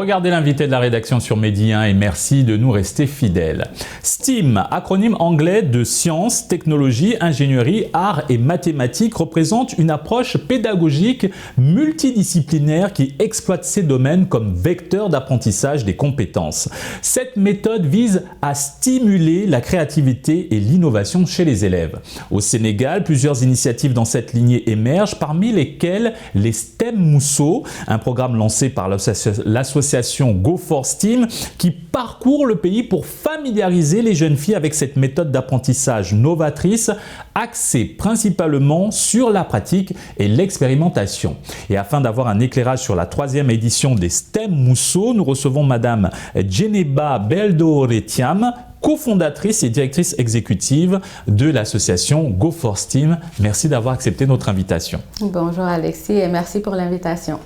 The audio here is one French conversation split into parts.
Regardez l'invité de la rédaction sur Medi 1 et merci de nous rester fidèles. STEAM, acronyme anglais de sciences, technologies, ingénierie, arts et mathématiques, représente une approche pédagogique multidisciplinaire qui exploite ces domaines comme vecteur d'apprentissage des compétences. Cette méthode vise à stimuler la créativité et l'innovation chez les élèves. Au Sénégal, plusieurs initiatives dans cette lignée émergent, parmi lesquelles les STEM Mousso, un programme lancé par l'association Go for STEAM qui parcourt le pays pour familiariser les jeunes filles avec cette méthode d'apprentissage novatrice axée principalement sur la pratique et l'expérimentation. Et afin d'avoir un éclairage sur la 3e édition des STEM Mousso, nous recevons Madame Djeneba Beldo-Retiam, cofondatrice et directrice exécutive de l'association Go for STEAM. Merci d'avoir accepté notre invitation. Bonjour Alexis et merci pour l'invitation.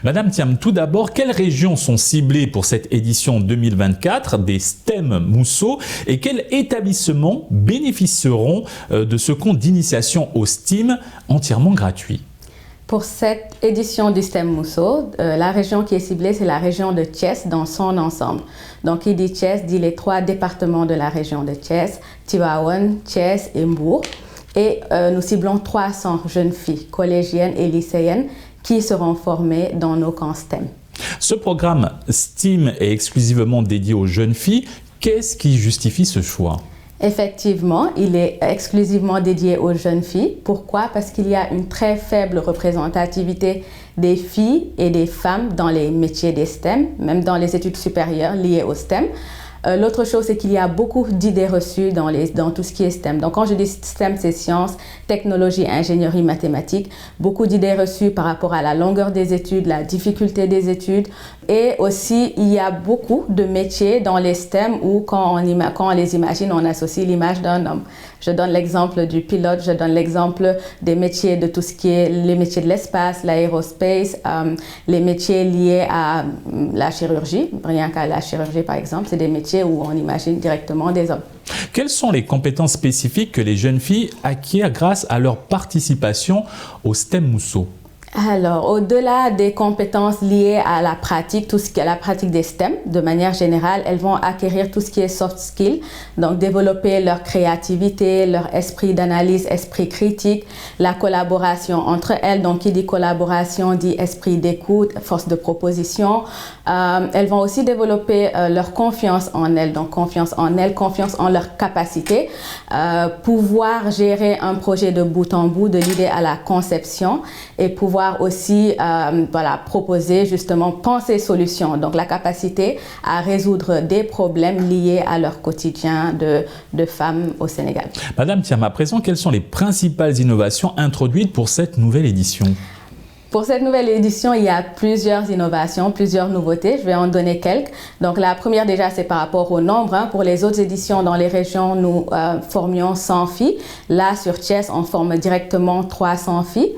Madame Thiam, tout d'abord, quelles régions sont ciblées pour cette édition 2024 des STEM Mousso et quels établissements bénéficieront de ce compte d'initiation au STEAM entièrement gratuit? Pour cette édition du STEM Mousso, la région qui est ciblée, c'est la région de Thiès dans son ensemble. Donc, qui dit Thiès dit les 3 départements de la région de Thiès, Tivaouane, Thiès et Mbour. Et nous ciblons 300 jeunes filles, collégiennes et lycéennes, qui seront formées dans nos camps STEM. Ce programme STEAM est exclusivement dédié aux jeunes filles. Qu'est-ce qui justifie ce choix ? Effectivement, il est exclusivement dédié aux jeunes filles. Pourquoi? Parce qu'il y a une très faible représentativité des filles et des femmes dans les métiers des STEM, même dans les études supérieures liées au STEM. L'autre chose, c'est qu'il y a beaucoup d'idées reçues dans tout ce qui est STEM. Donc, quand je dis STEM, c'est sciences, technologie, ingénierie, mathématiques. Beaucoup d'idées reçues par rapport à la longueur des études, la difficulté des études. Et aussi, il y a beaucoup de métiers dans les STEM où, quand on les imagine, on associe l'image d'un homme. Je donne l'exemple du pilote, je donne l'exemple des métiers de tout ce qui est les métiers de l'espace, l'aérospace, les métiers liés à la chirurgie. Rien qu'à la chirurgie, par exemple, c'est des métiers où on imagine directement des hommes. Quelles sont les compétences spécifiques que les jeunes filles acquièrent grâce à leur participation au STEM Mousso? Alors, au-delà des compétences liées à la pratique, tout ce qui est la pratique des STEM, de manière générale, elles vont acquérir tout ce qui est soft skills, donc développer leur créativité, leur esprit d'analyse, esprit critique, la collaboration entre elles. Donc, qui dit collaboration dit esprit d'écoute, force de proposition. Elles vont aussi développer leur confiance en elles, donc confiance en leur capacité, pouvoir gérer un projet de bout en bout, de l'idée à la conception et pouvoir aussi proposer justement penser solution, donc la capacité à résoudre des problèmes liés à leur quotidien de femmes au Sénégal. Madame Thiam, à présent, quelles sont les principales innovations introduites pour cette nouvelle édition? Pour cette nouvelle édition, il y a plusieurs innovations, plusieurs nouveautés. Je vais en donner quelques. Donc, la première, déjà, c'est par rapport au nombre. Pour les autres éditions dans les régions, nous formions 100 filles. Là, sur Thiès, on forme directement 300 filles.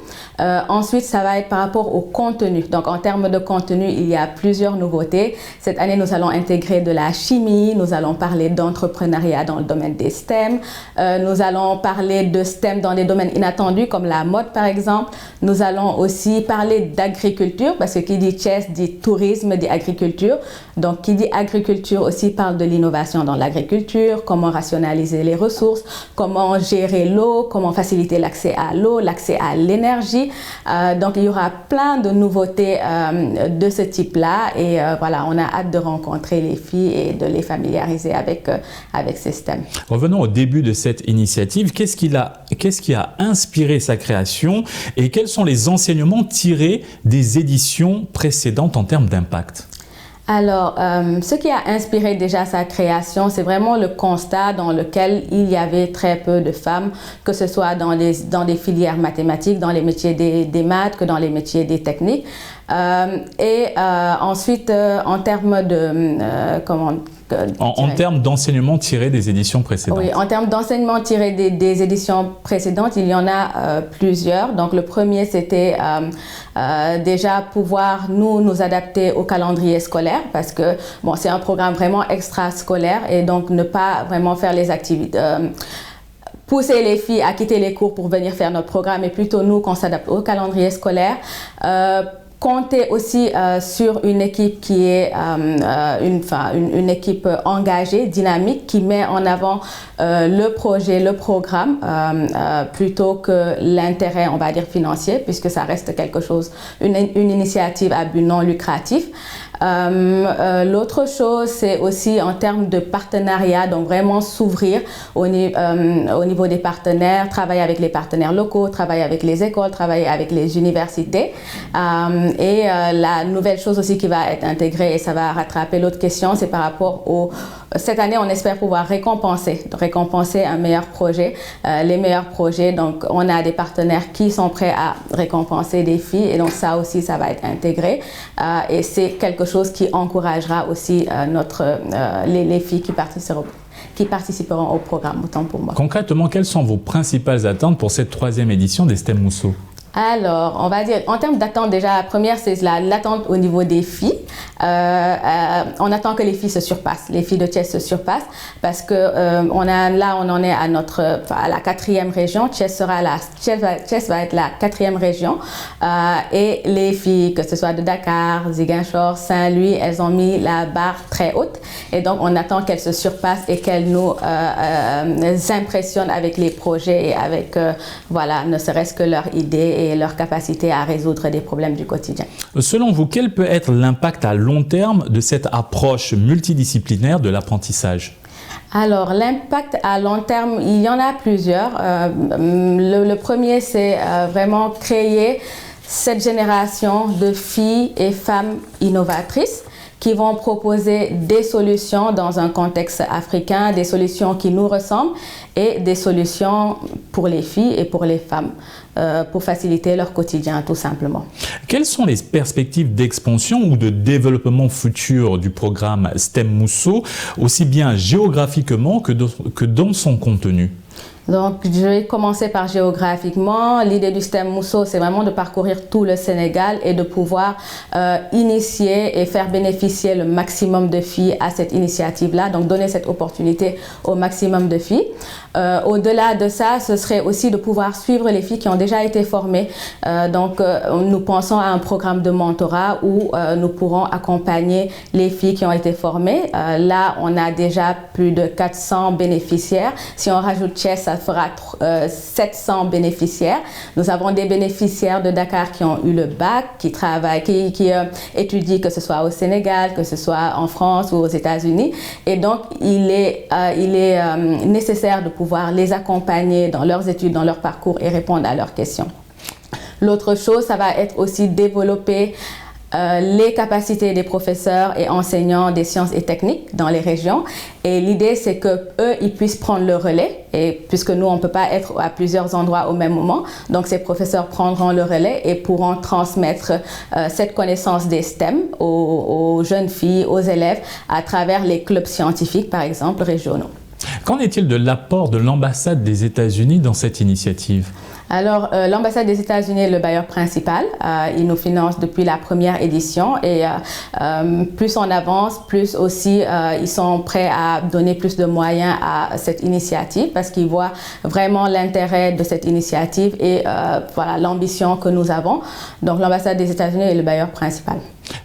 Ensuite, ça va être par rapport au contenu. Donc, en termes de contenu, il y a plusieurs nouveautés. Cette année, nous allons intégrer de la chimie. Nous allons parler d'entrepreneuriat dans le domaine des STEM. Nous allons parler de STEM dans des domaines inattendus, comme la mode, par exemple. Nous allons aussi parler d'agriculture, parce que qui dit Thiès dit tourisme, dit agriculture. Donc, qui dit agriculture aussi parle de l'innovation dans l'agriculture, comment rationaliser les ressources, comment gérer l'eau, comment faciliter l'accès à l'eau, l'accès à l'énergie. Donc, il y aura plein de nouveautés de ce type-là. Et voilà, on a hâte de rencontrer les filles et de les familiariser avec ces STEM. Revenons au début de cette initiative. Qu'est-ce qui a inspiré sa création et quels sont les enseignements tirés des éditions précédentes en termes d'impact? Alors, ce qui a inspiré déjà sa création, c'est vraiment le constat dans lequel il y avait très peu de femmes, que ce soit dans des filières mathématiques, dans les métiers des maths, que dans les métiers des techniques. Ensuite, en termes de... En termes d'enseignement tiré des éditions précédentes. Oui, en termes d'enseignement tiré des éditions précédentes, il y en a plusieurs. Donc, le premier, c'était déjà pouvoir nous adapter au calendrier scolaire parce que bon, c'est un programme vraiment extrascolaire et donc ne pas vraiment faire les activités. Pousser les filles à quitter les cours pour venir faire notre programme et plutôt nous qu'on s'adapte au calendrier scolaire. compter aussi sur une équipe qui est une équipe engagée, dynamique, qui met en avant le projet, le programme, plutôt que l'intérêt, on va dire, financier, puisque ça reste quelque chose, une initiative à but non lucratif. L'autre chose, c'est aussi en termes de partenariat, donc vraiment s'ouvrir au niveau des partenaires, travailler avec les partenaires locaux, travailler avec les écoles, travailler avec les universités. Et la nouvelle chose aussi qui va être intégrée, et ça va rattraper l'autre question, c'est par rapport cette année, on espère pouvoir récompenser un meilleur projet, les meilleurs projets. Donc, on a des partenaires qui sont prêts à récompenser des filles, et donc ça aussi, ça va être intégré. Et c'est quelque chose qui encouragera aussi les filles qui participeront au programme, autant pour moi. Concrètement, quelles sont vos principales attentes pour cette 3e édition des STEM Mousso? Alors, on va dire, en termes d'attente, déjà, la première, c'est l'attente au niveau des filles. On attend que les filles se surpassent, les filles de Thiès se surpassent, parce que on en est à la 4e région. Thiès va être la 4e région. Et les filles, que ce soit de Dakar, Ziguinchor, Saint-Louis, elles ont mis la barre très haute. Et donc, on attend qu'elles se surpassent et qu'elles nous impressionnent avec les projets et avec, ne serait-ce que leur idée et leur capacité à résoudre des problèmes du quotidien. Selon vous, quel peut être l'impact à long terme de cette approche multidisciplinaire de l'apprentissage? Alors, l'impact à long terme, il y en a plusieurs. Le premier, c'est vraiment créer cette génération de filles et femmes innovatrices qui vont proposer des solutions dans un contexte africain, des solutions qui nous ressemblent et des solutions pour les filles et pour les femmes, pour faciliter leur quotidien tout simplement. Quelles sont les perspectives d'expansion ou de développement futur du programme STEM Mousso, aussi bien géographiquement que dans son contenu? Donc, je vais commencer par géographiquement. L'idée du STEM Mousso, c'est vraiment de parcourir tout le Sénégal et de pouvoir initier et faire bénéficier le maximum de filles à cette initiative-là, donc donner cette opportunité au maximum de filles. Au-delà de ça, ce serait aussi de pouvoir suivre les filles qui ont déjà été formées. Nous pensons à un programme de mentorat où nous pourrons accompagner les filles qui ont été formées. Là, on a déjà plus de 400 bénéficiaires. Si on rajoute Thiès, ça fera 700 bénéficiaires. Nous avons des bénéficiaires de Dakar qui ont eu le bac, qui travaillent, qui étudient, que ce soit au Sénégal, que ce soit en France ou aux États-Unis. Et donc, il est nécessaire de pouvoir les accompagner dans leurs études, dans leur parcours et répondre à leurs questions. L'autre chose, ça va être aussi développer les capacités des professeurs et enseignants des sciences et techniques dans les régions. Et l'idée, c'est qu'eux, ils puissent prendre le relais. Et puisque nous, on ne peut pas être à plusieurs endroits au même moment, donc ces professeurs prendront le relais et pourront transmettre cette connaissance des STEM aux jeunes filles, aux élèves, à travers les clubs scientifiques, par exemple, régionaux. Qu'en est-il de l'apport de l'ambassade des États-Unis dans cette initiative? Alors, l'ambassade des États-Unis est le bailleur principal. Il nous finance depuis la première édition et plus on avance, plus aussi ils sont prêts à donner plus de moyens à cette initiative parce qu'ils voient vraiment l'intérêt de cette initiative et l'ambition que nous avons. Donc, l'ambassade des États-Unis est le bailleur principal.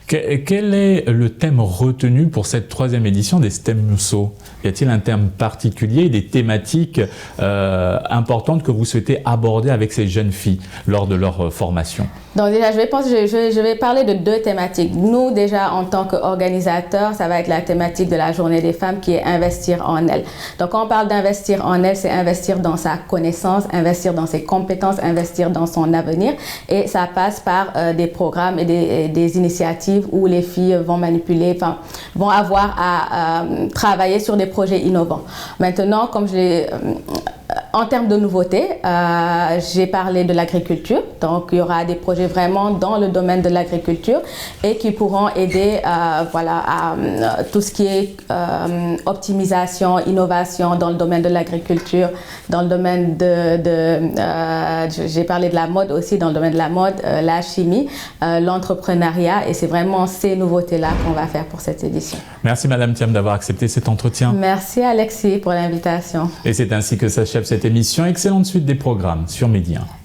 Quel est le thème retenu pour cette 3e édition des STEM Mousso? Y a-t-il un thème particulier, des thématiques importantes que vous souhaitez aborder avec ces jeunes filles lors de leur formation? Donc déjà, je vais parler de 2 thématiques. Nous, déjà, en tant qu'organisateurs, ça va être la thématique de la Journée des femmes qui est investir en elles. Donc, quand on parle d'investir en elles, c'est investir dans sa connaissance, investir dans ses compétences, investir dans son avenir. Et ça passe par des programmes et des initiatives où les filles vont avoir à travailler sur des projets innovants. Maintenant, comme en termes de nouveautés, j'ai parlé de l'agriculture. Donc, il y aura des projets vraiment dans le domaine de l'agriculture et qui pourront aider à tout ce qui est optimisation, innovation dans le domaine de l'agriculture, dans le domaine j'ai parlé de la mode aussi, dans le domaine de la mode, la chimie, l'entrepreneuriat. Et c'est vraiment ces nouveautés-là qu'on va faire pour cette édition. Merci Madame Thiam d'avoir accepté cet entretien. Merci Alexis pour l'invitation. Et c'est ainsi que s'achève cette émission. Excellente suite des programmes sur Média 1.